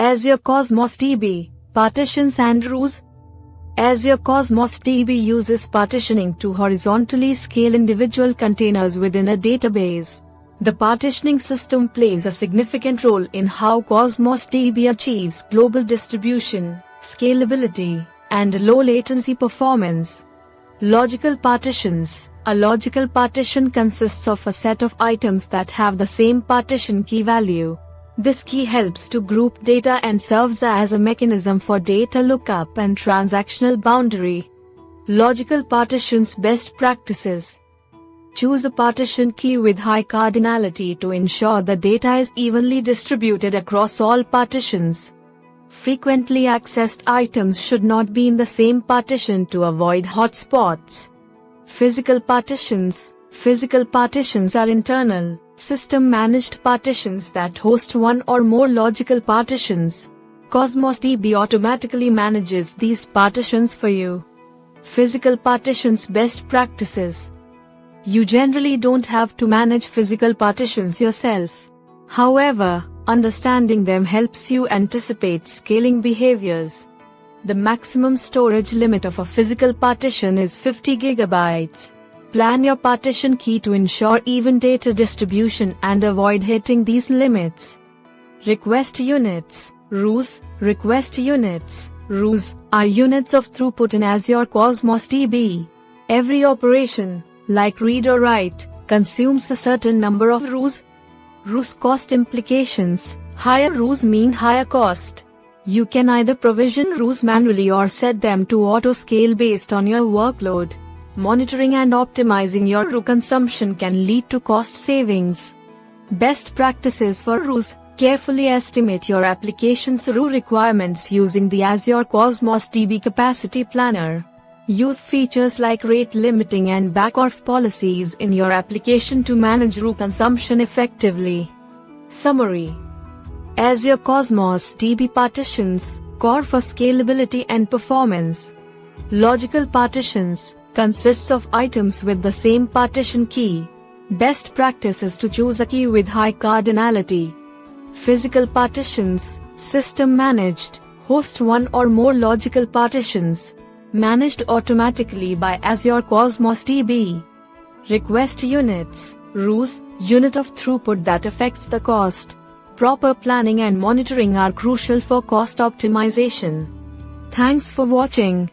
Azure Cosmos DB, Partitions and Rules. Azure Cosmos DB uses partitioning to horizontally scale individual containers within a database. The partitioning system plays a significant role in how Cosmos DB achieves global distribution, scalability, and low latency performance. Logical partitions. A logical partition consists of a set of items that have the same partition key value. This key helps to group data and serves as a mechanism for data lookup and transactional boundary. Logical partitions best practices. Choose a partition key with high cardinality to ensure the data is evenly distributed across all partitions. Frequently accessed items should not be in the same partition to avoid hotspots. Physical partitions. Physical partitions are internal, system-managed partitions that host one or more logical partitions. Cosmos DB automatically manages these partitions for you. Physical partitions best practices. You generally don't have to manage physical partitions yourself. However, understanding them helps you anticipate scaling behaviors. The maximum storage limit of a physical partition is 50 GB. Plan your partition key to ensure even data distribution and avoid hitting these limits. Request units. RUs. Request units. RUs are units of throughput in Azure Cosmos DB. Every operation, like read or write, consumes a certain number of RUs. RUs cost implications. Higher RUs mean higher cost. You can either provision RUs manually or set them to auto-scale based on your workload. Monitoring and optimizing your RU consumption can lead to cost savings. Best practices for RUs. Carefully estimate your application's RU requirements using the Azure Cosmos DB Capacity Planner. Use features like rate limiting and backoff policies in your application to manage RU consumption effectively. Summary. Azure Cosmos DB Partitions, core for scalability and performance. Logical partitions consists of items with the same partition key. Best practice is to choose a key with high cardinality. Physical partitions, system managed, host one or more logical partitions. Managed automatically by Azure Cosmos DB. Request units, RUs, unit of throughput that affects the cost. Proper planning and monitoring are crucial for cost optimization. Thanks for watching.